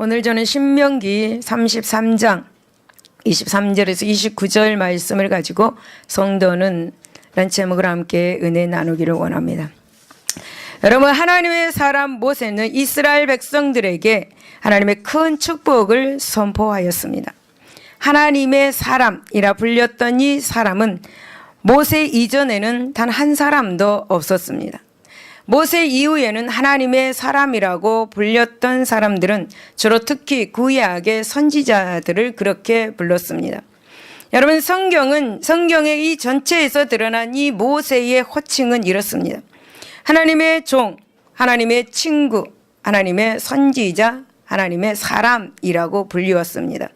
오늘 저는 신명기 33장 23절에서 29절 말씀을 가지고 성도는 라는 제목으로 함께 은혜 나누기를 원합니다. 여러분, 하나님의 사람 모세는 이스라엘 백성들에게 하나님의 큰 축복을 선포하였습니다. 하나님의 사람이라 불렸던 이 사람은 모세 이전에는 단 한 사람도 없었습니다. 모세 이후에는 하나님의 사람이라고 불렸던 사람들은 주로 특히 구약의 선지자들을 그렇게 불렀습니다. 여러분, 성경의 이 전체에서 드러난 이 모세의 호칭은 이렇습니다. 하나님의 종, 하나님의 친구, 하나님의 선지자, 하나님의 사람이라고 불리웠습니다.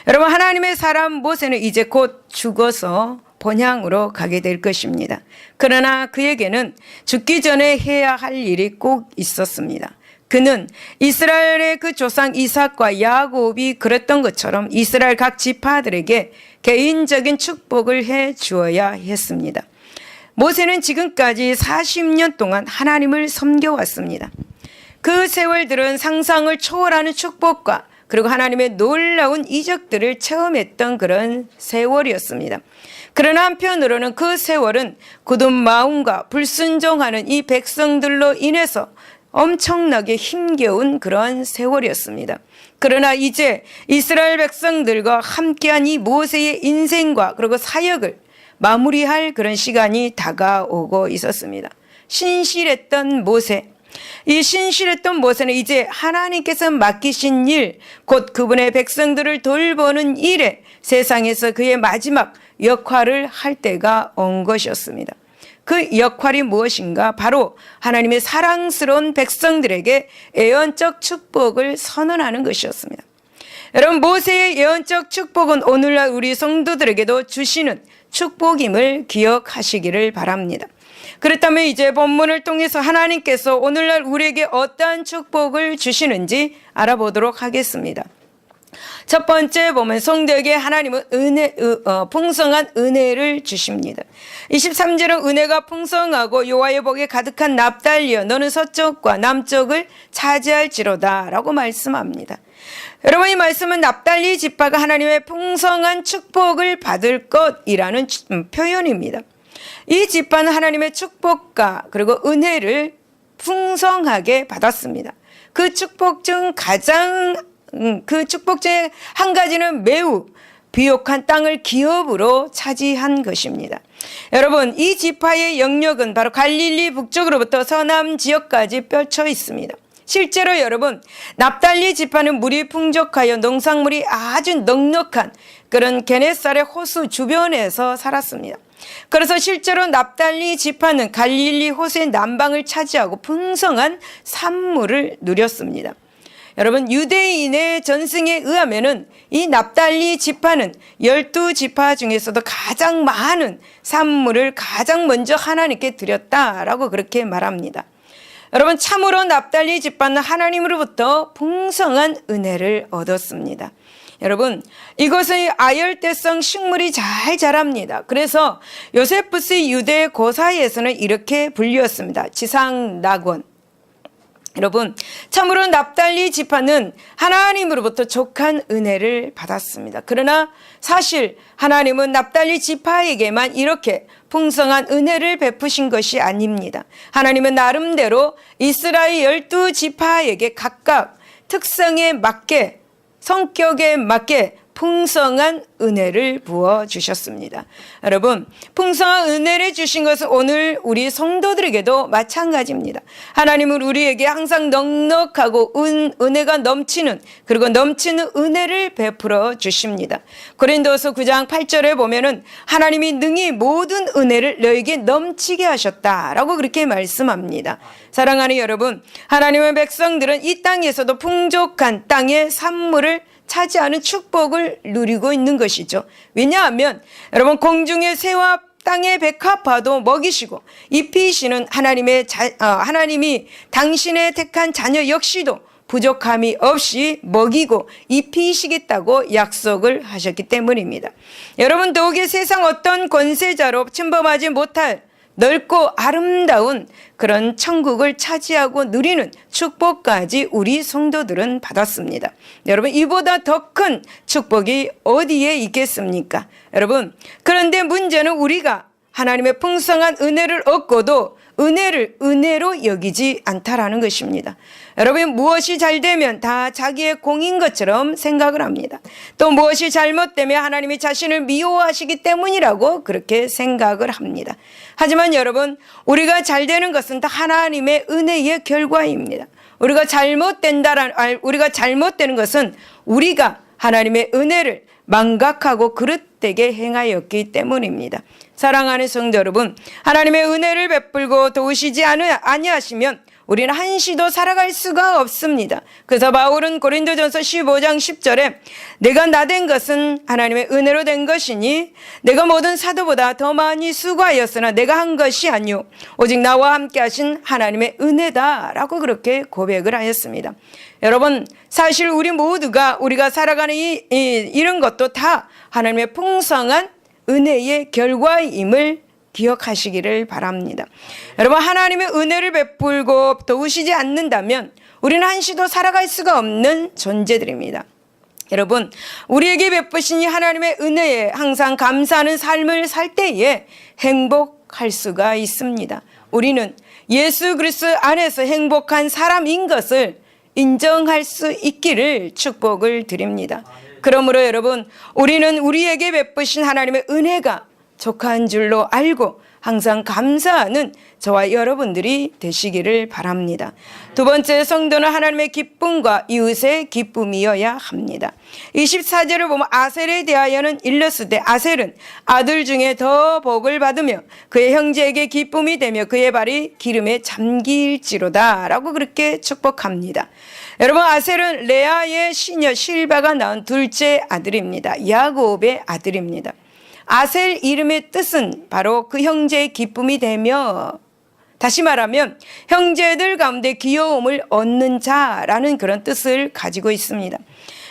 여러분, 하나님의 사람 모세는 이제 곧 죽어서 본향으로 가게 될 것입니다. 그러나 그에게는 죽기 전에 해야 할 일이 꼭 있었습니다. 그는 이스라엘의 그 조상 이삭과 야곱이 그랬던 것처럼 이스라엘 각 지파들에게 개인적인 축복을 해 주어야 했습니다. 모세는 지금까지 40년 동안 하나님을 섬겨왔습니다. 그 세월들은 상상을 초월하는 축복과 그리고 하나님의 놀라운 이적들을 체험했던 그런 세월이었습니다. 그러나 한편으로는 그 세월은 굳은 마음과 불순종하는 이 백성들로 인해서 엄청나게 힘겨운 그런 세월이었습니다. 그러나 이제 이스라엘 백성들과 함께한 이 모세의 인생과 그리고 사역을 마무리할 그런 시간이 다가오고 있었습니다. 신실했던 모세, 이 신실했던 모세는 이제 하나님께서 맡기신 일, 곧 그분의 백성들을 돌보는 일에 세상에서 그의 마지막 역할을 할 때가 온 것이었습니다. 그 역할이 무엇인가? 바로 하나님의 사랑스러운 백성들에게 예언적 축복을 선언하는 것이었습니다. 여러분, 모세의 예언적 축복은 오늘날 우리 성도들에게도 주시는 축복임을 기억하시기를 바랍니다. 그렇다면 이제 본문을 통해서 하나님께서 오늘날 우리에게 어떠한 축복을 주시는지 알아보도록 하겠습니다. 첫 번째 보면 성도에게 하나님은 풍성한 은혜를 주십니다. 23절은 은혜가 풍성하고 여호와의 복에 가득한 납달리여 너는 서쪽과 남쪽을 차지할지로다 라고 말씀합니다. 여러분, 이 말씀은 납달리 지파가 하나님의 풍성한 축복을 받을 것이라는 표현입니다. 이 지파는 하나님의 축복과 그리고 은혜를 풍성하게 받았습니다. 그 축복 중 한 가지는 매우 비옥한 땅을 기업으로 차지한 것입니다. 여러분, 이 지파의 영역은 바로 갈릴리 북쪽으로부터 서남 지역까지 펼쳐 있습니다. 실제로 여러분, 납달리 지파는 물이 풍족하여 농산물이 아주 넉넉한 그런 게네사렛 호수 주변에서 살았습니다. 그래서 실제로 납달리 지파는 갈릴리 호수의 남방을 차지하고 풍성한 산물을 누렸습니다. 여러분, 유대인의 전승에 의하면은 이 납달리 지파는 12지파 중에서도 가장 많은 산물을 가장 먼저 하나님께 드렸다라고 그렇게 말합니다. 여러분, 참으로 납달리 지파는 하나님으로부터 풍성한 은혜를 얻었습니다. 여러분, 이것은 아열대성 식물이 잘 자랍니다. 그래서 요세푸스 유대 고사에서는 이렇게 불리웠습니다. 지상낙원. 여러분, 참으로 납달리 지파는 하나님으로부터 족한 은혜를 받았습니다. 그러나 사실 하나님은 납달리 지파에게만 이렇게 풍성한 은혜를 베푸신 것이 아닙니다. 하나님은 나름대로 이스라엘 12지파에게 각각 특성에 맞게, 성격에 맞게 풍성한 은혜를 부어주셨습니다. 여러분, 풍성한 은혜를 주신 것은 오늘 우리 성도들에게도 마찬가지입니다. 하나님은 우리에게 항상 넉넉하고 은혜가 넘치는, 그리고 넘치는 은혜를 베풀어 주십니다. 고린도서 9장 8절에 보면은 하나님이 능히 모든 은혜를 너에게 넘치게 하셨다라고 그렇게 말씀합니다. 사랑하는 여러분, 하나님의 백성들은 이 땅에서도 풍족한 땅의 산물을 차지하는 축복을 누리고 있는 것이죠. 왜냐하면 여러분, 공중의 새와 땅의 백합화도 먹이시고 입히시는 하나님이 당신의 택한 자녀 역시도 부족함이 없이 먹이고 입히시겠다고 약속을 하셨기 때문입니다. 여러분, 더욱이 세상 어떤 권세자로 침범하지 못할 넓고 아름다운 그런 천국을 차지하고 누리는 축복까지 우리 성도들은 받았습니다. 여러분, 이보다 더 큰 축복이 어디에 있겠습니까? 여러분, 그런데 문제는 우리가 하나님의 풍성한 은혜를 얻고도 은혜를 은혜로 여기지 않다라는 것입니다. 여러분, 무엇이 잘 되면 다 자기의 공인 것처럼 생각을 합니다. 또 무엇이 잘못되면 하나님이 자신을 미워하시기 때문이라고 그렇게 생각을 합니다. 하지만 여러분, 우리가 잘 되는 것은 다 하나님의 은혜의 결과입니다. 우리가 잘못되는 것은 우리가 하나님의 은혜를 망각하고 그릇되게 행하였기 때문입니다. 사랑하는 성도 여러분, 하나님의 은혜를 베풀고 도우시지 아니하시면 우리는 한시도 살아갈 수가 없습니다. 그래서 바울은 고린도전서 15장 10절에 내가 나된 것은 하나님의 은혜로 된 것이니 내가 모든 사도보다 더 많이 수고하였으나 내가 한 것이 아니요 오직 나와 함께 하신 하나님의 은혜다라고 그렇게 고백을 하였습니다. 여러분, 사실 우리 모두가 우리가 살아가는 이런 것도 다 하나님의 풍성한 은혜의 결과임을 기억하시기를 바랍니다. 여러분, 하나님의 은혜를 베풀고 도우시지 않는다면 우리는 한시도 살아갈 수가 없는 존재들입니다. 여러분, 우리에게 베푸신 이 하나님의 은혜에 항상 감사하는 삶을 살 때에 행복할 수가 있습니다. 우리는 예수 그리스도 안에서 행복한 사람인 것을 인정할 수 있기를 축복을 드립니다. 그러므로 여러분, 우리는 우리에게 베푸신 하나님의 은혜가 족한 줄로 알고 항상 감사하는 저와 여러분들이 되시기를 바랍니다. 두 번째, 성도는 하나님의 기쁨과 이웃의 기쁨이어야 합니다. 24절을 보면 아셀에 대하여는 일렀으되 아셀은 아들 중에 더 복을 받으며 그의 형제에게 기쁨이 되며 그의 발이 기름에 잠길지로다 라고 그렇게 축복합니다. 여러분, 아셀은 레아의 시녀 실바가 낳은 둘째 아들입니다. 야곱의 아들입니다. 아셀 이름의 뜻은 바로 그 형제의 기쁨이 되며, 다시 말하면 형제들 가운데 귀여움을 얻는 자라는 그런 뜻을 가지고 있습니다.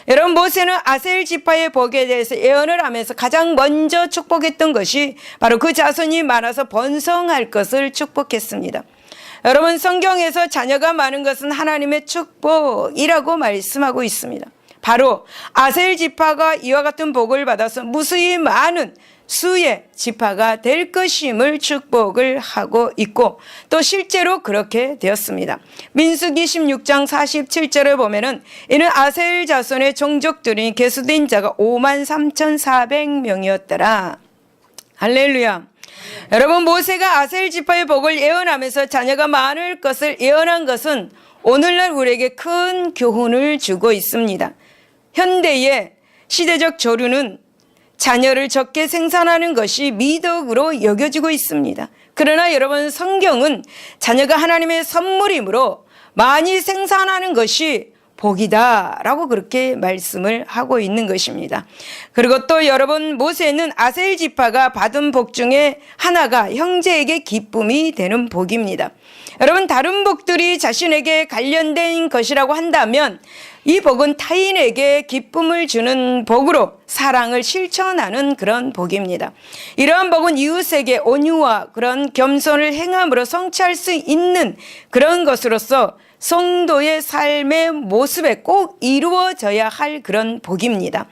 여러분, 모세는 아셀 지파의 복에 대해서 예언을 하면서 가장 먼저 축복했던 것이 바로 그 자손이 많아서 번성할 것을 축복했습니다. 여러분, 성경에서 자녀가 많은 것은 하나님의 축복이라고 말씀하고 있습니다. 바로 아셀 지파가 이와 같은 복을 받아서 무수히 많은 수의 지파가 될 것임을 축복을 하고 있고 또 실제로 그렇게 되었습니다. 민수기 16장 47절을 보면은 이는 아셀 자손의 종족들이 계수된 자가 53,400명이었더라. 할렐루야. 여러분, 모세가 아셀 지파의 복을 예언하면서 자녀가 많을 것을 예언한 것은 오늘날 우리에게 큰 교훈을 주고 있습니다. 현대의 시대적 조류는 자녀를 적게 생산하는 것이 미덕으로 여겨지고 있습니다. 그러나 여러분, 성경은 자녀가 하나님의 선물이므로 많이 생산하는 것이 복이다 라고 그렇게 말씀을 하고 있는 것입니다. 그리고 또 여러분, 모세는 아셀 지파가 받은 복 중에 하나가 형제에게 기쁨이 되는 복입니다. 여러분, 다른 복들이 자신에게 관련된 것이라고 한다면 이 복은 타인에게 기쁨을 주는 복으로 사랑을 실천하는 그런 복입니다. 이러한 복은 이웃에게 온유와 그런 겸손을 행함으로 성취할 수 있는 그런 것으로서 성도의 삶의 모습에 꼭 이루어져야 할 그런 복입니다.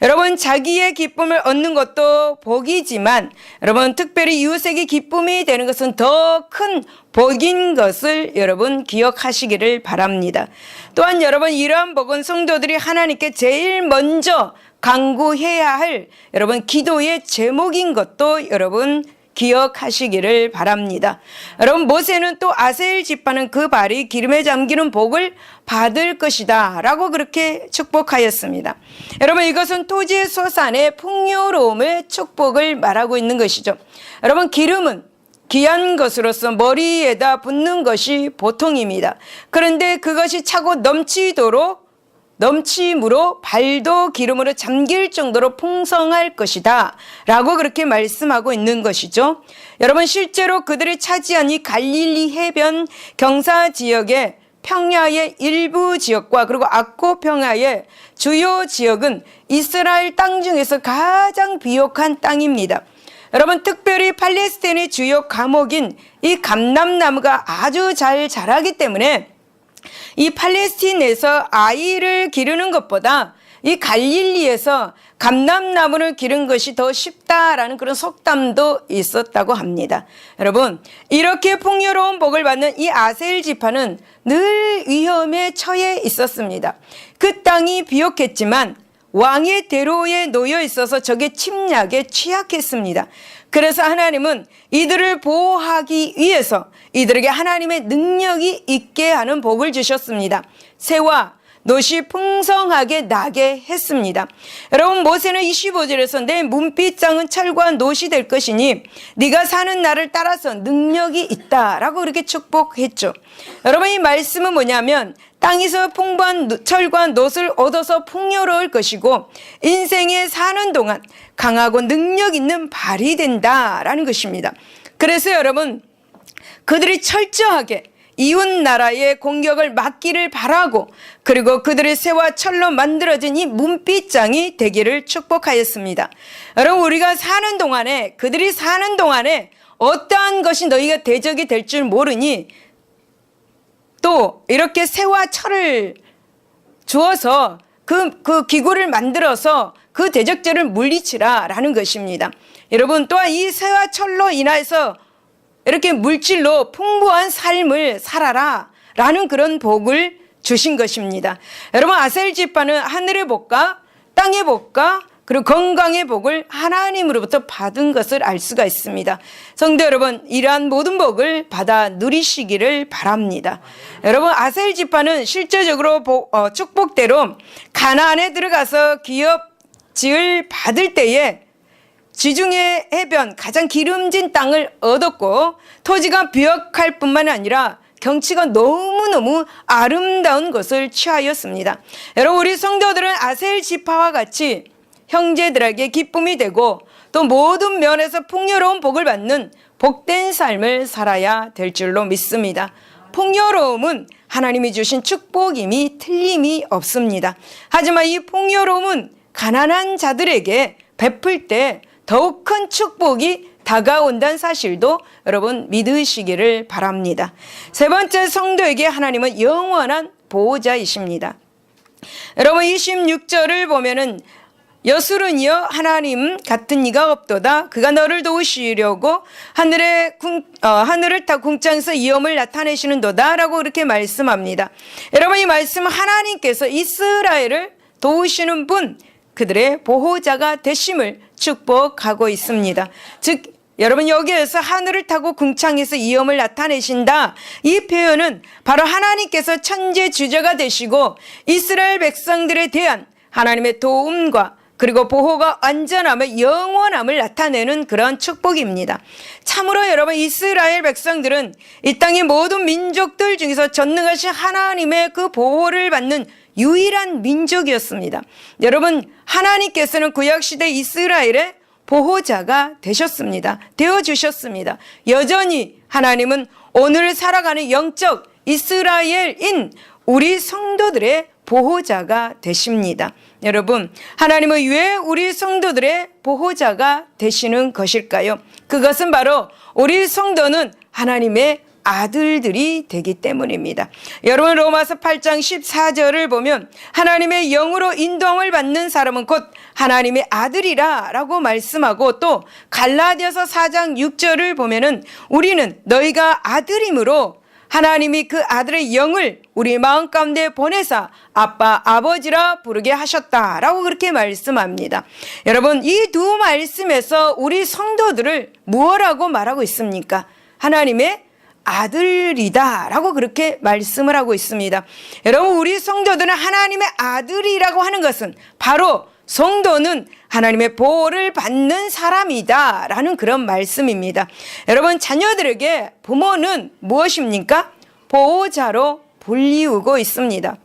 여러분, 자기의 기쁨을 얻는 것도 복이지만 여러분, 특별히 이웃에게 기쁨이 되는 것은 더 큰 복인 것을 여러분 기억하시기를 바랍니다. 또한 여러분, 이러한 복은 성도들이 하나님께 제일 먼저 간구해야 할 여러분 기도의 제목인 것도 여러분 기억하시기를 바랍니다. 여러분, 모세는 또 아셀 지파는 그 발이 기름에 잠기는 복을 받을 것이다 라고 그렇게 축복하였습니다. 여러분, 이것은 토지의 소산의 풍요로움의 축복을 말하고 있는 것이죠. 여러분, 기름은 귀한 것으로서 머리에다 붓는 것이 보통입니다. 그런데 그것이 차고 넘침으로 발도 기름으로 잠길 정도로 풍성할 것이다 라고 그렇게 말씀하고 있는 것이죠. 여러분, 실제로 그들이 차지한 이 갈릴리 해변 경사 지역의 평야의 일부 지역과 그리고 악고 평야의 주요 지역은 이스라엘 땅 중에서 가장 비옥한 땅입니다. 여러분, 특별히 팔레스타인의 주요 과목인 이 감람나무가 아주 잘 자라기 때문에 이 팔레스타인에서 아이를 기르는 것보다 이 갈릴리에서 감람나무를 기른 것이 더 쉽다라는 그런 속담도 있었다고 합니다. 여러분, 이렇게 풍요로운 복을 받는 이 아셀 지파는 늘 위험에 처해 있었습니다. 그 땅이 비옥했지만 왕의 대로에 놓여 있어서 적의 침략에 취약했습니다. 그래서 하나님은 이들을 보호하기 위해서 이들에게 하나님의 능력이 있게 하는 복을 주셨습니다. 새와 노시 풍성하게 나게 했습니다. 여러분, 모세는 25절에서 내 문빗장은 철과 노시 될 것이니 네가 사는 날을 따라서 능력이 있다라고 그렇게 축복했죠. 여러분, 이 말씀은 뭐냐면 땅에서 풍부한 철과 놋을 얻어서 풍요로울 것이고 인생에 사는 동안 강하고 능력 있는 발이 된다라는 것입니다. 그래서 여러분, 그들이 철저하게 이웃 나라의 공격을 막기를 바라고 그리고 그들의 쇠와 철로 만들어진 이 문빗장이 되기를 축복하였습니다. 여러분, 우리가 사는 동안에 그들이 사는 동안에 어떠한 것이 너희가 대적이 될 줄 모르니 또 이렇게 쇠와 철을 주어서 그 기구를 만들어서 그 대적자를 물리치라라는 것입니다. 여러분, 또한 이 쇠와 철로 인해서 이렇게 물질로 풍부한 삶을 살아라 라는 그런 복을 주신 것입니다. 여러분, 아셀 지파는 하늘의 복과 땅의 복과 그리고 건강의 복을 하나님으로부터 받은 것을 알 수가 있습니다. 성도 여러분, 이러한 모든 복을 받아 누리시기를 바랍니다. 여러분, 아셀 지파는 실제적으로 축복대로 가나안에 들어가서 기업지을 받을 때에 지중해 해변 가장 기름진 땅을 얻었고 토지가 비옥할 뿐만 아니라 경치가 너무너무 아름다운 것을 취하였습니다. 여러분, 우리 성도들은 아셀 지파와 같이 형제들에게 기쁨이 되고 또 모든 면에서 풍요로운 복을 받는 복된 삶을 살아야 될 줄로 믿습니다. 풍요로움은 하나님이 주신 축복임이 틀림이 없습니다. 하지만 이 풍요로움은 가난한 자들에게 베풀 때 더욱 큰 축복이 다가온다는 사실도 여러분 믿으시기를 바랍니다. 세 번째, 성도에게 하나님은 영원한 보호자이십니다. 여러분, 26절을 보면은 여술은이여 하나님 같은 이가 없도다. 그가 너를 도우시려고 하늘을 타 궁창에서 위엄을 나타내시는도다 라고 그렇게 말씀합니다. 여러분, 이 말씀은 하나님께서 이스라엘을 도우시는 분, 그들의 보호자가 되심을 축복하고 있습니다. 즉, 여러분, 여기에서 하늘을 타고 궁창에서 위엄을 나타내신다, 이 표현은 바로 하나님께서 천재주저가 되시고 이스라엘 백성들에 대한 하나님의 도움과 그리고 보호가 완전함을 영원함을 나타내는 그런 축복입니다. 참으로 여러분, 이스라엘 백성들은 이 땅의 모든 민족들 중에서 전능하신 하나님의 그 보호를 받는 유일한 민족이었습니다. 여러분, 하나님께서는 구약시대 이스라엘의 보호자가 되어주셨습니다. 여전히 하나님은 오늘 살아가는 영적 이스라엘인 우리 성도들의 보호자가 되십니다. 여러분, 하나님은 왜 우리 성도들의 보호자가 되시는 것일까요? 그것은 바로 우리 성도는 하나님의 아들들이 되기 때문입니다. 여러분, 로마서 8장 14절을 보면 하나님의 영으로 인도함을 받는 사람은 곧 하나님의 아들이라 라고 말씀하고, 또 갈라디아서 4장 6절을 보면은 우리는 너희가 아들이므로 하나님이 그 아들의 영을 우리 마음 가운데 보내사 아빠 아버지라 부르게 하셨다라고 그렇게 말씀합니다. 여러분, 이 두 말씀에서 우리 성도들을 무엇라고 말하고 있습니까? 하나님의 아들이다 라고 그렇게 말씀을 하고 있습니다. 여러분, 우리 성도들은 하나님의 아들이라고 하는 것은 바로 성도는 하나님의 보호를 받는 사람이다 라는 그런 말씀입니다. 여러분, 자녀들에게 부모는 무엇입니까? 보호자로 불리우고 있습니다.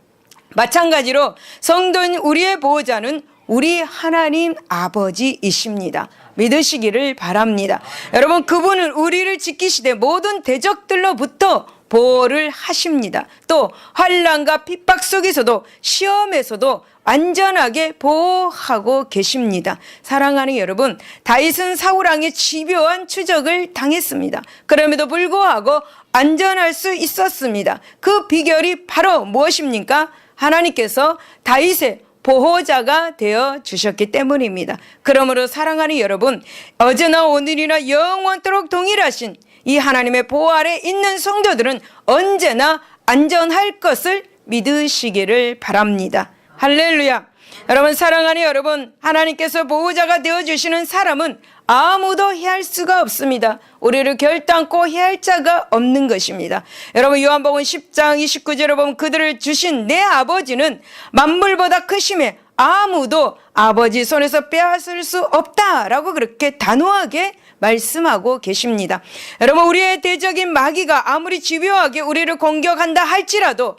마찬가지로 성도인 우리의 보호자는 우리 하나님 아버지이십니다. 믿으시기를 바랍니다. 여러분, 그분은 우리를 지키시되 모든 대적들로부터 보호를 하십니다. 또 환난과 핍박 속에서도 시험에서도 안전하게 보호하고 계십니다. 사랑하는 여러분, 다윗은 사울 왕의 집요한 추적을 당했습니다. 그럼에도 불구하고 안전할 수 있었습니다. 그 비결이 바로 무엇입니까? 하나님께서 다윗의 보호자가 되어 주셨기 때문입니다. 그러므로 사랑하는 여러분, 어제나 오늘이나 영원토록 동일하신 이 하나님의 보호 아래 있는 성도들은 언제나 안전할 것을 믿으시기를 바랍니다. 할렐루야. 여러분, 사랑하는 여러분, 하나님께서 보호자가 되어주시는 사람은 아무도 해할 수가 없습니다. 우리를 결단코 해할 자가 없는 것입니다. 여러분, 요한복음 10장 29절에 보면 그들을 주신 내 아버지는 만물보다 크심에 아무도 아버지 손에서 빼앗을 수 없다라고 그렇게 단호하게 말씀하고 계십니다. 여러분, 우리의 대적인 마귀가 아무리 집요하게 우리를 공격한다 할지라도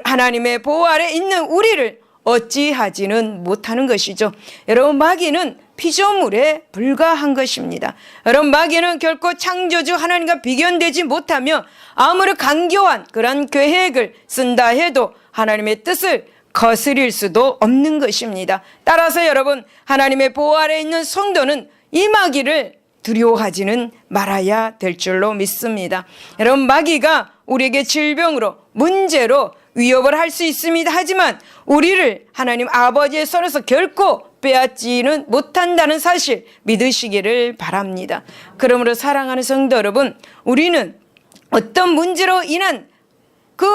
하나님의 보호 아래 있는 우리를 어찌하지는 못하는 것이죠. 여러분, 마귀는 피조물에 불과한 것입니다. 여러분, 마귀는 결코 창조주 하나님과 비견되지 못하며 아무리 강교한 그런 계획을 쓴다 해도 하나님의 뜻을 거스릴 수도 없는 것입니다. 따라서 여러분, 하나님의 보호 아래 있는 성도는 이 마귀를 두려워하지는 말아야 될 줄로 믿습니다. 여러분, 마귀가 우리에게 질병으로 문제로 위협을 할 수 있습니다. 하지만 우리를 하나님 아버지의 손에서 결코 빼앗지는 못한다는 사실 믿으시기를 바랍니다. 그러므로 사랑하는 성도 여러분, 우리는 어떤 문제로 인한 그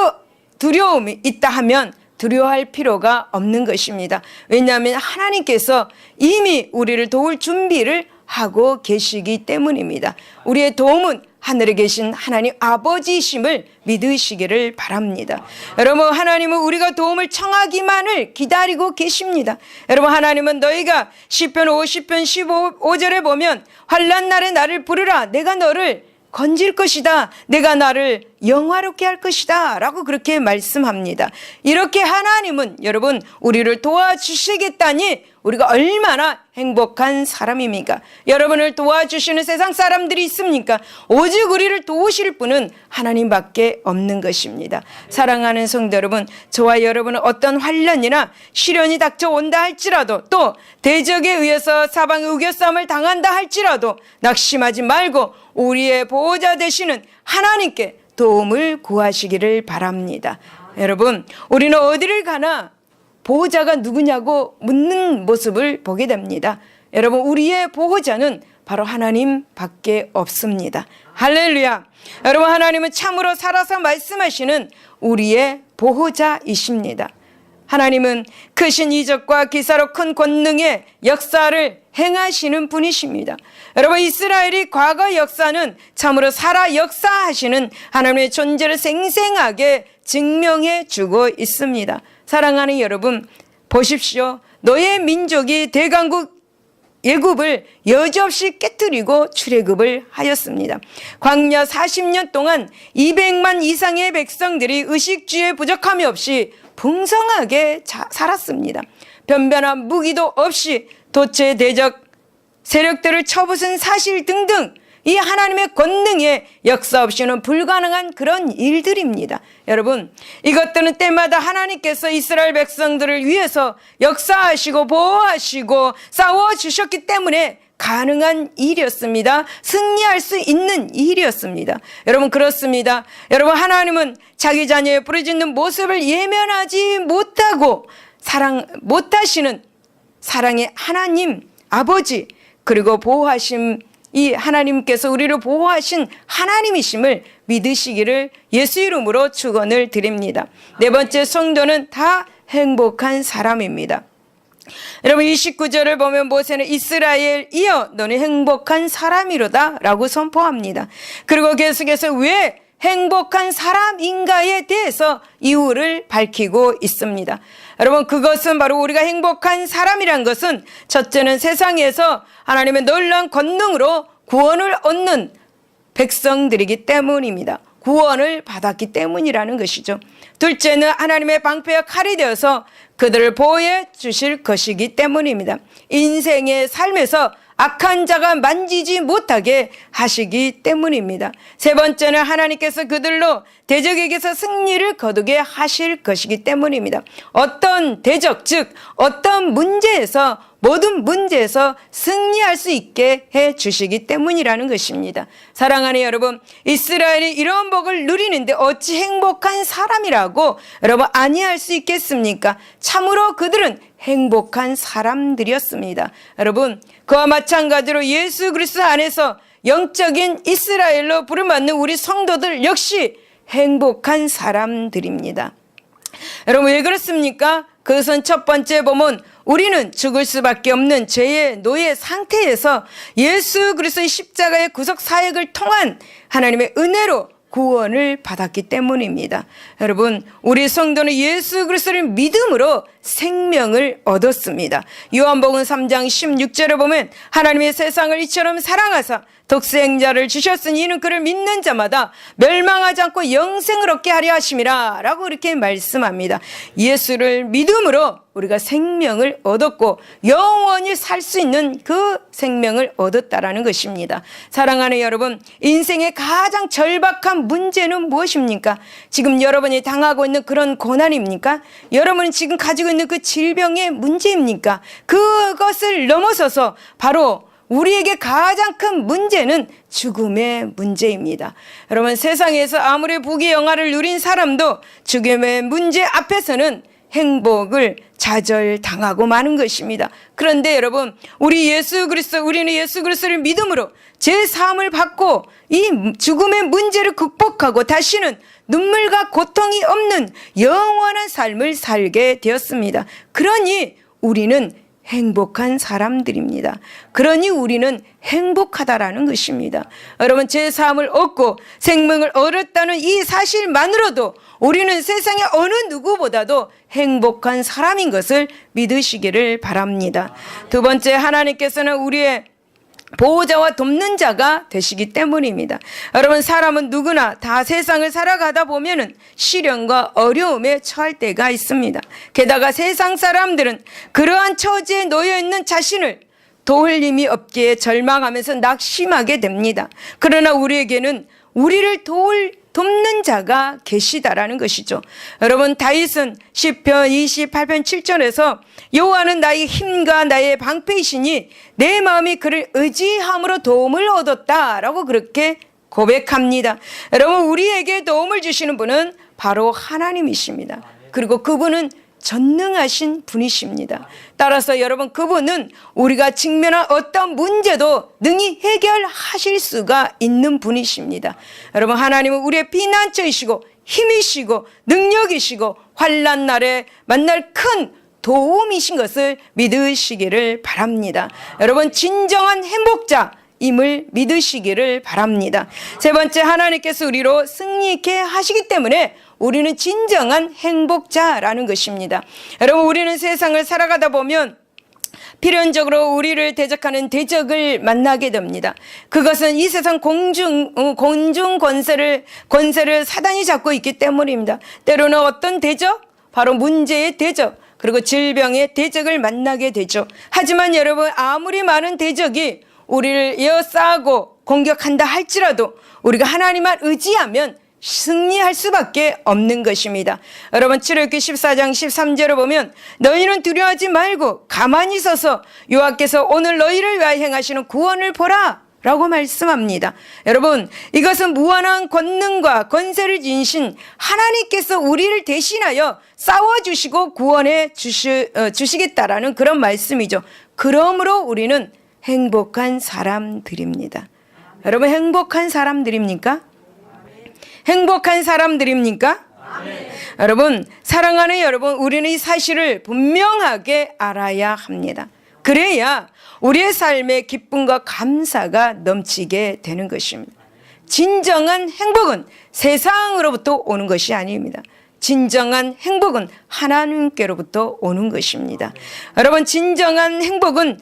두려움이 있다 하면 두려워할 필요가 없는 것입니다. 왜냐하면 하나님께서 이미 우리를 도울 준비를 하고 계시기 때문입니다. 우리의 도움은 하늘에 계신 하나님 아버지이심을 믿으시기를 바랍니다. 여러분, 하나님은 우리가 도움을 청하기만을 기다리고 계십니다. 여러분, 하나님은 너희가 시편 50편 15절에 보면 환난 날에 나를 부르라, 내가 너를 건질 것이다, 내가 나를 영화롭게 할 것이다 라고 그렇게 말씀합니다. 이렇게 하나님은 여러분 우리를 도와주시겠다니 우리가 얼마나 행복한 사람입니까? 여러분을 도와주시는 세상 사람들이 있습니까? 오직 우리를 도우실 분은 하나님밖에 없는 것입니다. 사랑하는 성도 여러분, 저와 여러분은 어떤 환난이나 시련이 닥쳐온다 할지라도, 또 대적에 의해서 사방의 우겨싸움을 당한다 할지라도 낙심하지 말고 우리의 보호자 되시는 하나님께 도움을 구하시기를 바랍니다. 여러분, 우리는 어디를 가나 보호자가 누구냐고 묻는 모습을 보게 됩니다. 여러분, 우리의 보호자는 바로 하나님 밖에 없습니다. 할렐루야. 여러분, 하나님은 참으로 살아서 말씀하시는 우리의 보호자이십니다. 하나님은 크신 이적과 기사로 큰 권능의 역사를 행하시는 분이십니다. 여러분, 이스라엘이 과거 역사는 참으로 살아 역사하시는 하나님의 존재를 생생하게 증명해 주고 있습니다. 사랑하는 여러분, 보십시오. 너의 민족이 대강국 애굽을 여지없이 깨뜨리고 출애굽을 하였습니다. 광야 40년 동안 200만 이상의 백성들이 의식주의 부족함이 없이 풍성하게 살았습니다. 변변한 무기도 없이 도체 대적 세력들을 쳐부순 사실 등등 이 하나님의 권능의 역사 없이는 불가능한 그런 일들입니다. 여러분, 이것들은 때마다 하나님께서 이스라엘 백성들을 위해서 역사하시고 보호하시고 싸워주셨기 때문에 가능한 일이었습니다. 승리할 수 있는 일이었습니다. 여러분, 그렇습니다. 여러분, 하나님은 자기 자녀의 부르짖는 모습을 예면하지 못하고 못하시는 사랑의 하나님 아버지, 그리고 보호하심 이 하나님께서 우리를 보호하신 하나님이심을 믿으시기를 예수 이름으로 축원을 드립니다. 네 번째, 성도는 다 행복한 사람입니다. 여러분, 29절을 보면 모세는 이스라엘이여 너는 행복한 사람이로다 라고 선포합니다. 그리고 계속해서 왜 행복한 사람인가에 대해서 이유를 밝히고 있습니다. 여러분, 그것은 바로 우리가 행복한 사람이란 것은 첫째는 세상에서 하나님의 놀라운 권능으로 구원을 얻는 백성들이기 때문입니다. 구원을 받았기 때문이라는 것이죠. 둘째는 하나님의 방패와 칼이 되어서 그들을 보호해 주실 것이기 때문입니다. 인생의 삶에서 악한 자가 만지지 못하게 하시기 때문입니다. 세 번째는 하나님께서 그들로 대적에게서 승리를 거두게 하실 것이기 때문입니다. 어떤 대적, 즉 어떤 문제에서, 모든 문제에서 승리할 수 있게 해 주시기 때문이라는 것입니다. 사랑하는 여러분, 이스라엘이 이런 복을 누리는데 어찌 행복한 사람이라고 여러분 아니할 수 있겠습니까? 참으로 그들은 행복한 사람들이었습니다. 여러분, 그와 마찬가지로 예수 그리스도 안에서 영적인 이스라엘로 부름받는 우리 성도들 역시 행복한 사람들입니다. 여러분, 왜 그렇습니까? 그것은 첫 번째 보면 우리는 죽을 수밖에 없는 죄의 노예 상태에서 예수 그리스도의 십자가의 구속 사역을 통한 하나님의 은혜로 구원을 받았기 때문입니다. 여러분, 우리 성도는 예수 그리스도를 믿음으로 생명을 얻었습니다. 요한복음 3장 16절에 보면 하나님의 세상을 이처럼 사랑하사 독생자를 주셨으니 이는 그를 믿는 자마다 멸망하지 않고 영생을 얻게 하려 하심이라 라고 이렇게 말씀합니다. 예수를 믿음으로 우리가 생명을 얻었고 영원히 살 수 있는 그 생명을 얻었다라는 것입니다. 사랑하는 여러분, 인생의 가장 절박한 문제는 무엇입니까? 지금 여러분이 당하고 있는 그런 고난입니까? 여러분이 지금 가지고 있는 그 질병의 문제입니까? 그것을 넘어서서 바로 우리에게 가장 큰 문제는 죽음의 문제입니다. 여러분, 세상에서 아무리 부귀 영화를 누린 사람도 죽음의 문제 앞에서는 행복을 좌절당하고 마는 것입니다. 그런데 여러분, 우리는 예수 그리스도를 믿음으로 제 사함을 받고 이 죽음의 문제를 극복하고 다시는 눈물과 고통이 없는 영원한 삶을 살게 되었습니다. 그러니 우리는 행복한 사람들입니다. 그러니 우리는 행복하다라는 것입니다. 여러분, 제 삶을 얻고 생명을 얻었다는 이 사실만으로도 우리는 세상의 어느 누구보다도 행복한 사람인 것을 믿으시기를 바랍니다. 두 번째, 하나님께서는 우리의 보호자와 돕는 자가 되시기 때문입니다. 여러분, 사람은 누구나 다 세상을 살아가다 보면은 시련과 어려움에 처할 때가 있습니다. 게다가 세상 사람들은 그러한 처지에 놓여 있는 자신을 도울 힘이 없기에 절망하면서 낙심하게 됩니다. 그러나 우리에게는 우리를 돕는 자가 계시다라는 것이죠. 여러분, 다윗은 시편 28편 7절에서 여호와는 나의 힘과 나의 방패이시니 내 마음이 그를 의지함으로 도움을 얻었다라고 그렇게 고백합니다. 여러분, 우리에게 도움을 주시는 분은 바로 하나님이십니다. 그리고 그분은 전능하신 분이십니다. 따라서 여러분, 그분은 우리가 직면한 어떤 문제도 능히 해결하실 수가 있는 분이십니다. 여러분, 하나님은 우리의 피난처이시고 힘이시고 능력이시고 환난 날에 만날 큰 도움이신 것을 믿으시기를 바랍니다. 여러분, 진정한 행복자임을 믿으시기를 바랍니다. 세 번째, 하나님께서 우리로 승리케 하시기 때문에 우리는 진정한 행복자라는 것입니다. 여러분, 우리는 세상을 살아가다 보면 필연적으로 우리를 대적하는 대적을 만나게 됩니다. 그것은 이 세상 공중 권세를 사단이 잡고 있기 때문입니다. 때로는 어떤 대적? 바로 문제의 대적, 그리고 질병의 대적을 만나게 되죠. 하지만 여러분, 아무리 많은 대적이 우리를 에워싸고 공격한다 할지라도 우리가 하나님만 의지하면 승리할 수밖에 없는 것입니다. 여러분, 출애굽기 14장 13절을 보면 너희는 두려워하지 말고 가만히 서서 여호와께서 오늘 너희를 위하여 행하시는 구원을 보라 라고 말씀합니다. 여러분, 이것은 무한한 권능과 권세를 지니신 하나님께서 우리를 대신하여 싸워주시고 구원해 주시겠다라는 그런 말씀이죠. 그러므로 우리는 행복한 사람들입니다. 여러분, 행복한 사람들입니까? 행복한 사람들입니까? 여러분, 사랑하는 여러분, 우리는 이 사실을 분명하게 알아야 합니다. 그래야 우리의 삶에 기쁨과 감사가 넘치게 되는 것입니다. 진정한 행복은 세상으로부터 오는 것이 아닙니다. 진정한 행복은 하나님께로부터 오는 것입니다. 여러분, 진정한 행복은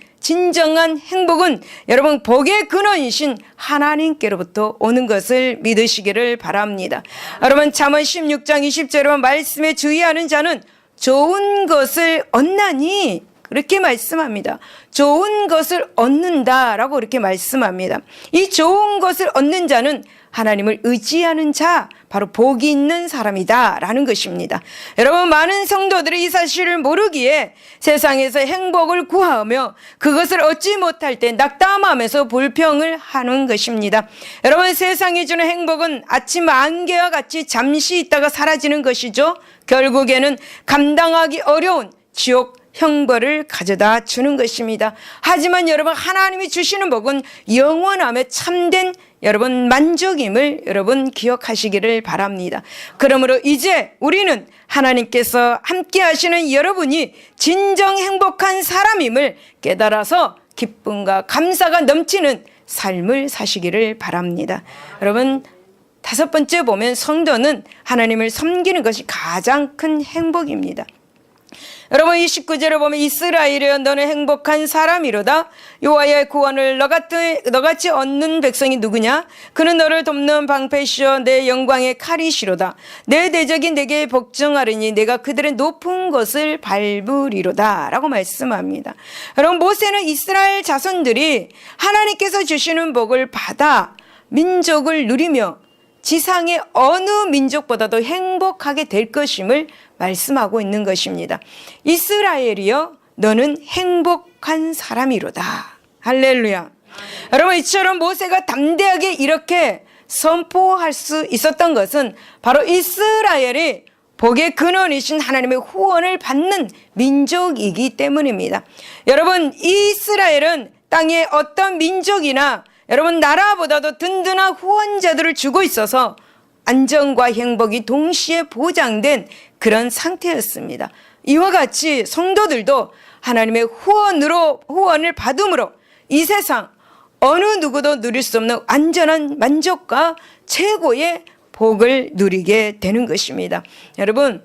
여러분 복의 근원이신 하나님께로부터 오는 것을 믿으시기를 바랍니다. 여러분, 잠언 16장 20절에 말씀에 주의하는 자는 좋은 것을 얻나니 그렇게 말씀합니다. 좋은 것을 얻는다라고 그렇게 말씀합니다. 이 좋은 것을 얻는 자는 하나님을 의지하는 자, 바로 복이 있는 사람이다라는 것입니다. 여러분, 많은 성도들이 이 사실을 모르기에 세상에서 행복을 구하며 그것을 얻지 못할 때 낙담하면서 불평을 하는 것입니다. 여러분, 세상이 주는 행복은 아침 안개와 같이 잠시 있다가 사라지는 것이죠. 결국에는 감당하기 어려운 지옥 형벌을 가져다 주는 것입니다. 하지만 여러분, 하나님이 주시는 복은 영원하며 참된 여러분 만족임을 여러분 기억하시기를 바랍니다. 그러므로 이제 우리는 하나님께서 함께 하시는 여러분이 진정 행복한 사람임을 깨달아서 기쁨과 감사가 넘치는 삶을 사시기를 바랍니다. 여러분, 5번째 보면 성도는 하나님을 섬기는 것이 가장 큰 행복입니다. 여러분, 29절을 보면 이스라엘이여 너는 행복한 사람이로다. 여호와의 구원을 너같이 얻는 백성이 누구냐? 그는 너를 돕는 방패시여 내 영광의 칼이시로다. 내 대적이 내게 복종하리니 내가 그들의 높은 것을 밟으리로다 라고 말씀합니다. 여러분, 모세는 이스라엘 자손들이 하나님께서 주시는 복을 받아 민족을 누리며 지상의 어느 민족보다도 행복하게 될 것임을 말씀하고 있는 것입니다. 이스라엘이여 너는 행복한 사람이로다. 할렐루야. 여러분, 이처럼 모세가 담대하게 이렇게 선포할 수 있었던 것은 바로 이스라엘이 복의 근원이신 하나님의 후원을 받는 민족이기 때문입니다. 여러분, 이스라엘은 땅의 어떤 민족이나 여러분 나라보다도 든든한 후원자들을 주고 있어서 안정과 행복이 동시에 보장된 그런 상태였습니다. 이와 같이 성도들도 하나님의 후원을 받음으로 이 세상 어느 누구도 누릴 수 없는 완전한 만족과 최고의 복을 누리게 되는 것입니다. 여러분,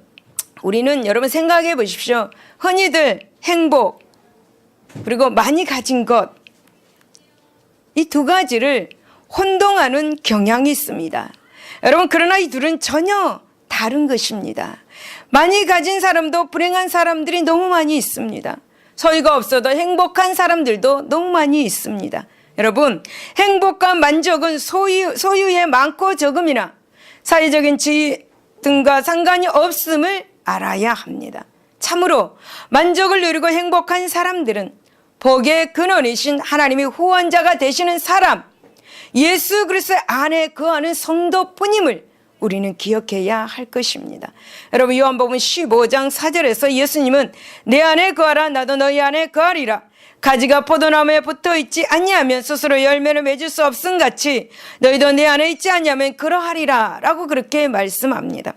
우리는 여러분 생각해 보십시오. 흔히들 행복 그리고 많이 가진 것, 이 두 가지를 혼동하는 경향이 있습니다. 여러분, 그러나 이 둘은 전혀 다른 것입니다. 많이 가진 사람도 불행한 사람들이 너무 많이 있습니다. 소유가 없어도 행복한 사람들도 너무 많이 있습니다. 여러분, 행복과 만족은 소유의 많고 적음이나 사회적인 지위 등과 상관이 없음을 알아야 합니다. 참으로 만족을 누리고 행복한 사람들은 복의 근원이신 하나님의 후원자가 되시는 사람, 예수 그리스도 안에 거하는 성도뿐임을 우리는 기억해야 할 것입니다. 여러분, 요한복음 15장 4절에서 예수님은 내 안에 거하라 나도 너희 안에 거하리라. 가지가 포도나무에 붙어있지 아니하면 스스로 열매를 맺을 수 없음같이 너희도 내 안에 있지 아니하면 그러하리라 라고 그렇게 말씀합니다.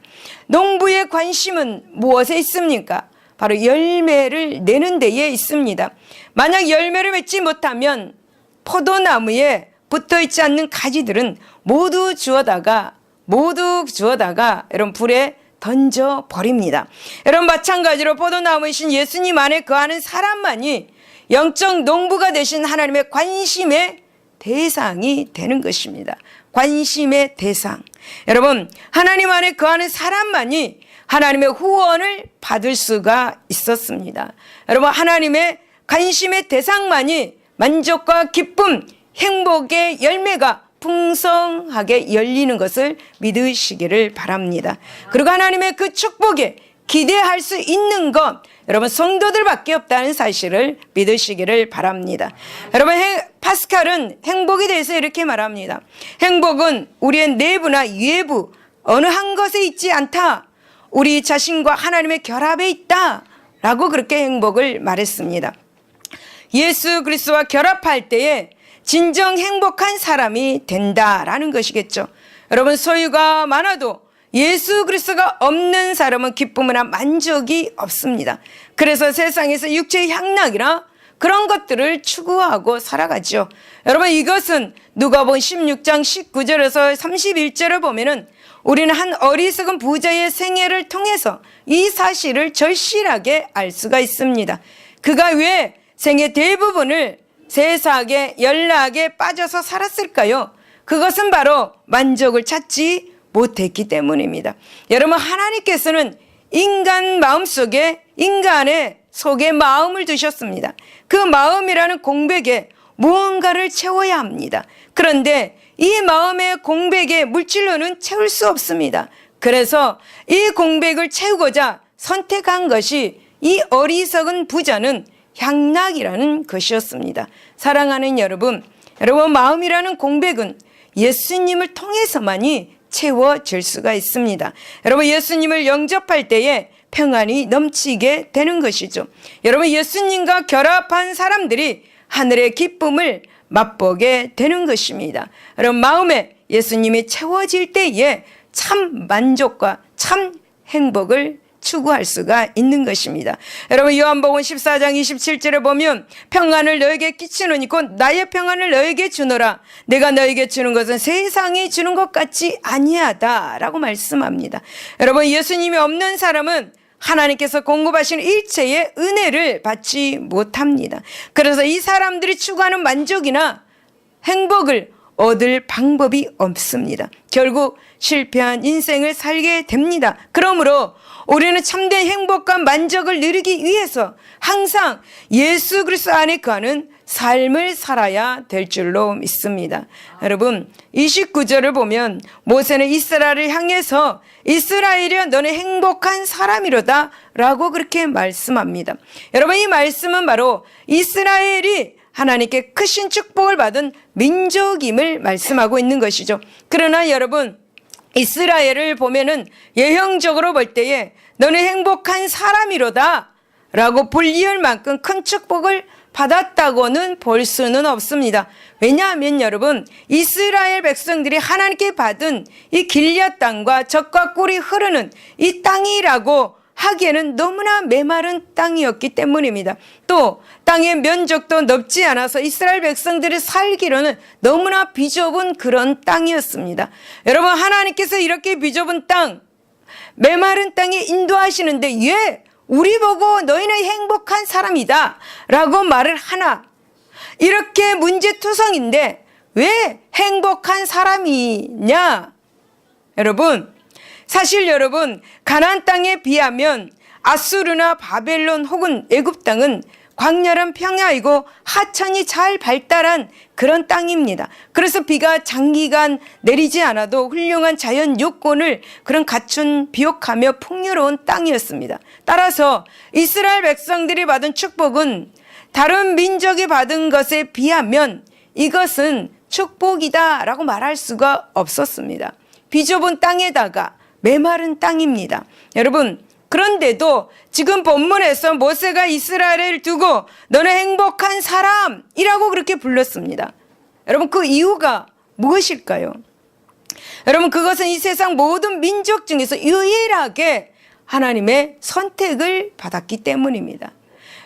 농부의 관심은 무엇에 있습니까? 바로 열매를 내는 데에 있습니다. 만약 열매를 맺지 못하면 포도나무에 붙어있지 않는 가지들은 모두 주워다가 여러분 불에 던져버립니다. 여러분, 마찬가지로 포도나무이신 예수님 안에 거하는 사람만이 영적 농부가 되신 하나님의 관심의 대상이 되는 것입니다. 관심의 대상. 여러분, 하나님 안에 거하는 사람만이 하나님의 후원을 받을 수가 있었습니다. 여러분, 하나님의 관심의 대상만이 만족과 기쁨, 행복의 열매가 풍성하게 열리는 것을 믿으시기를 바랍니다. 그리고 하나님의 그 축복에 기대할 수 있는 것, 여러분 성도들밖에 없다는 사실을 믿으시기를 바랍니다. 여러분, 파스칼은 행복에 대해서 이렇게 말합니다. 행복은 우리의 내부나 외부 어느 한 것에 있지 않다. 우리 자신과 하나님의 결합에 있다 라고 그렇게 행복을 말했습니다. 예수 그리스도와 결합할 때에 진정 행복한 사람이 된다라는 것이겠죠. 여러분, 소유가 많아도 예수 그리스도가 없는 사람은 기쁨이나 만족이 없습니다. 그래서 세상에서 육체의 향락이나 그런 것들을 추구하고 살아가죠. 여러분, 이것은 누가복음 16장 19절에서 31절을 보면은 우리는 한 어리석은 부자의 생애를 통해서 이 사실을 절실하게 알 수가 있습니다. 그가 왜 생애 대부분을 세상의 연락에 빠져서 살았을까요? 그것은 바로 만족을 찾지 못했기 때문입니다. 여러분, 하나님께서는 인간 마음속에 인간의 속에 마음을 두셨습니다. 그 마음이라는 공백에 무언가를 채워야 합니다. 그런데 이 마음의 공백에 물질로는 채울 수 없습니다. 그래서 이 공백을 채우고자 선택한 것이 이 어리석은 부자는 향락이라는 것이었습니다. 사랑하는 여러분, 마음이라는 공백은 예수님을 통해서만이 채워질 수가 있습니다. 여러분, 예수님을 영접할 때에 평안이 넘치게 되는 것이죠. 여러분, 예수님과 결합한 사람들이 하늘의 기쁨을 맛보게 되는 것입니다. 여러분, 마음에 예수님이 채워질 때에 참 만족과 참 행복을 추구할 수가 있는 것입니다. 여러분, 요한복음 14장 27절에 보면 평안을 너에게 끼치노니 곧 나의 평안을 너에게 주노라. 내가 너에게 주는 것은 세상이 주는 것 같지 아니하다 라고 말씀합니다. 여러분, 예수님이 없는 사람은 하나님께서 공급하시는 일체의 은혜를 받지 못합니다. 그래서 이 사람들이 추구하는 만족이나 행복을 얻을 방법이 없습니다. 결국 실패한 인생을 살게 됩니다. 그러므로 우리는 참된 행복과 만족을 누리기 위해서 항상 예수 그리스도 안에 거하는 삶을 살아야 될 줄로 믿습니다. 여러분, 29절을 보면 모세는 이스라엘을 향해서 이스라엘이여 너는 행복한 사람이로다 라고 그렇게 말씀합니다. 여러분, 이 말씀은 바로 이스라엘이 하나님께 크신 축복을 받은 민족임을 말씀하고 있는 것이죠. 그러나 여러분, 이스라엘을 보면은 예형적으로 볼 때에 너는 행복한 사람이로다 라고 불리할 만큼 큰 축복을 받았다고는 볼 수는 없습니다. 왜냐하면 여러분, 이스라엘 백성들이 하나님께 받은 이 길앗 땅과 젖과 꿀이 흐르는 이 땅이라고 하기에는 너무나 메마른 땅이었기 때문입니다. 또 땅의 면적도 넓지 않아서 이스라엘 백성들이 살기로는 너무나 비좁은 그런 땅이었습니다. 여러분, 하나님께서 이렇게 비좁은 땅, 메마른 땅에 인도하시는데 왜 우리 보고 너희는 행복한 사람이다 라고 말을 하나? 이렇게 문제투성인데 왜 행복한 사람이냐? 여러분, 사실 여러분, 가나안 땅에 비하면 아수르나 바벨론 혹은 애굽 땅은 광활한 평야이고 하천이 잘 발달한 그런 땅입니다. 그래서 비가 장기간 내리지 않아도 훌륭한 자연 요건을 그런 갖춘 비옥하며 풍요로운 땅이었습니다. 따라서 이스라엘 백성들이 받은 축복은 다른 민족이 받은 것에 비하면 이것은 축복이다라고 말할 수가 없었습니다. 비좁은 땅에다가 메마른 땅입니다. 여러분, 그런데도 지금 본문에서 모세가 이스라엘을 두고 너는 행복한 사람이라고 그렇게 불렀습니다. 여러분, 그 이유가 무엇일까요? 여러분, 그것은 이 세상 모든 민족 중에서 유일하게 하나님의 선택을 받았기 때문입니다.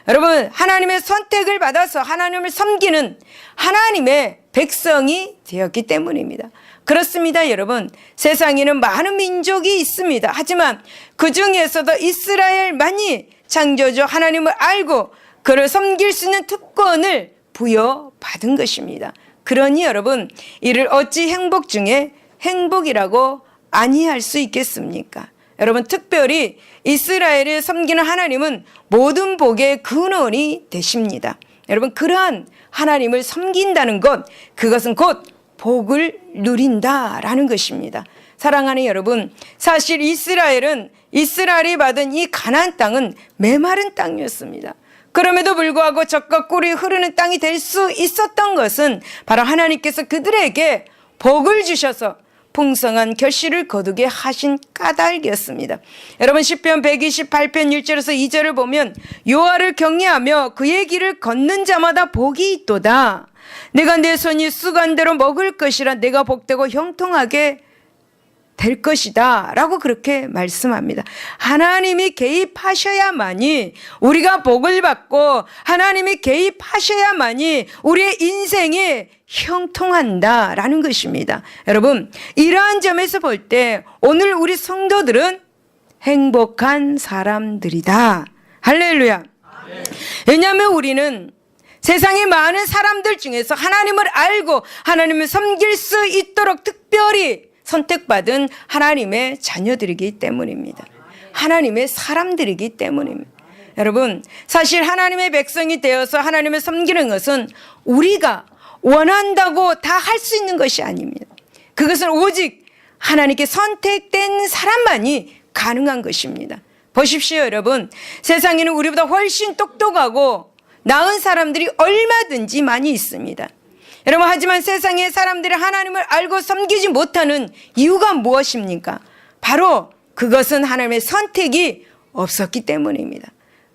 여러분, 하나님의 선택을 받아서 하나님을 섬기는 하나님의 백성이 되었기 때문입니다. 그렇습니다, 여러분. 세상에는 많은 민족이 있습니다. 하지만 그 중에서도 이스라엘만이 창조주 하나님을 알고 그를 섬길 수 있는 특권을 부여받은 것입니다. 그러니 여러분, 이를 어찌 행복 중에 행복이라고 아니할 수 있겠습니까? 여러분, 특별히 이스라엘을 섬기는 하나님은 모든 복의 근원이 되십니다. 여러분, 그러한 하나님을 섬긴다는 것, 그것은 곧 복을 누린다라는 것입니다. 사랑하는 여러분, 사실 이스라엘이 받은 이 가나안 땅은 메마른 땅이었습니다. 그럼에도 불구하고 젖과 꿀이 흐르는 땅이 될 수 있었던 것은 바로 하나님께서 그들에게 복을 주셔서 풍성한 결실을 거두게 하신 까닭이었습니다. 여러분, 시편 128편 1절에서 2절을 보면 여호와를 경외하며 그의 길을 걷는 자마다 복이 있도다. 내가 내 손이 수간대로 먹을 것이라 내가 복되고 형통하게 될 것이다 라고 그렇게 말씀합니다. 하나님이 개입하셔야만이 우리가 복을 받고 하나님이 개입하셔야만이 우리의 인생이 형통한다라는 것입니다. 여러분, 이러한 점에서 볼 때 오늘 우리 성도들은 행복한 사람들이다. 할렐루야. 왜냐하면 우리는 세상의 많은 사람들 중에서 하나님을 알고 하나님을 섬길 수 있도록 특별히 선택받은 하나님의 자녀들이기 때문입니다. 하나님의 사람들이기 때문입니다. 여러분, 사실 하나님의 백성이 되어서 하나님을 섬기는 것은 우리가 원한다고 다 할 수 있는 것이 아닙니다. 그것은 오직 하나님께 선택된 사람만이 가능한 것입니다. 보십시오, 여러분. 세상에는 우리보다 훨씬 똑똑하고 나은 사람들이 얼마든지 많이 있습니다. 여러분, 하지만 세상의 사람들이 하나님을 알고 섬기지 못하는 이유가 무엇입니까? 바로 그것은 하나님의 선택이 없었기 때문입니다.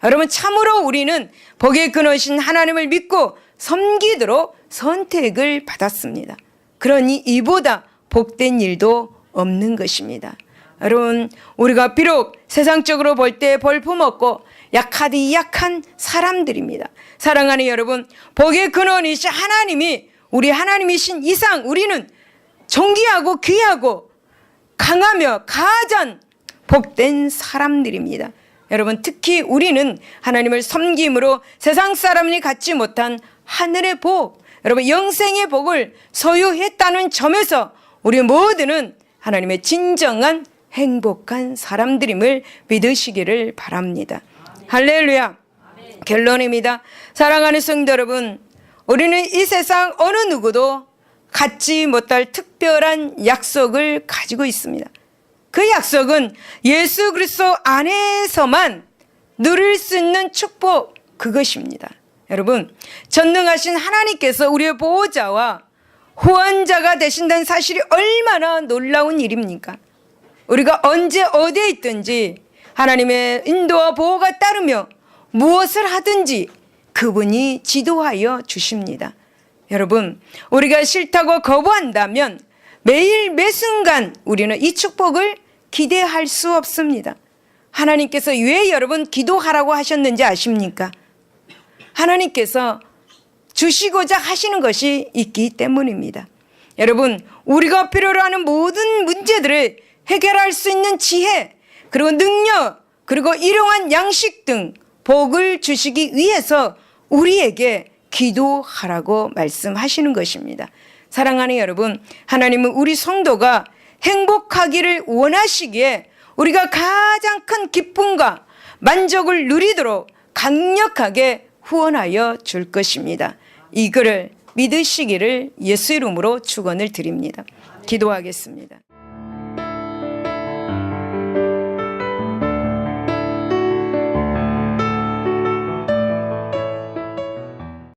여러분, 참으로 우리는 복의 근원이신 하나님을 믿고 섬기도록 선택을 받았습니다. 그러니 이보다 복된 일도 없는 것입니다. 여러분, 우리가 비록 세상적으로 볼 때 볼품없고 약하디 약한 사람들입니다. 사랑하는 여러분, 복의 근원이신 하나님이 우리 하나님이신 이상 우리는 존귀하고 귀하고 강하며 가장 복된 사람들입니다. 여러분, 특히 우리는 하나님을 섬김으로 세상 사람이 갖지 못한 하늘의 복, 여러분 영생의 복을 소유했다는 점에서 우리 모두는 하나님의 진정한 행복한 사람들임을 믿으시기를 바랍니다. 할렐루야. 결론입니다. 사랑하는 성도 여러분, 우리는 이 세상 어느 누구도 갖지 못할 특별한 약속을 가지고 있습니다. 그 약속은 예수 그리스도 안에서만 누릴 수 있는 축복, 그것입니다. 여러분, 전능하신 하나님께서 우리의 보호자와 후원자가 되신다는 사실이 얼마나 놀라운 일입니까? 우리가 언제 어디에 있든지 하나님의 인도와 보호가 따르며 무엇을 하든지 그분이 지도하여 주십니다. 여러분, 우리가 싫다고 거부한다면 매일 매순간 우리는 이 축복을 기대할 수 없습니다. 하나님께서 왜 여러분 기도하라고 하셨는지 아십니까? 하나님께서 주시고자 하시는 것이 있기 때문입니다. 여러분, 우리가 필요로 하는 모든 문제들을 해결할 수 있는 지혜, 그리고 능력, 그리고 일용할 양식 등 복을 주시기 위해서 우리에게 기도하라고 말씀하시는 것입니다. 사랑하는 여러분, 하나님은 우리 성도가 행복하기를 원하시기에 우리가 가장 큰 기쁨과 만족을 누리도록 강력하게 후원하여 줄 것입니다. 이거를 믿으시기를 예수 이름으로 축원을 드립니다. 기도하겠습니다.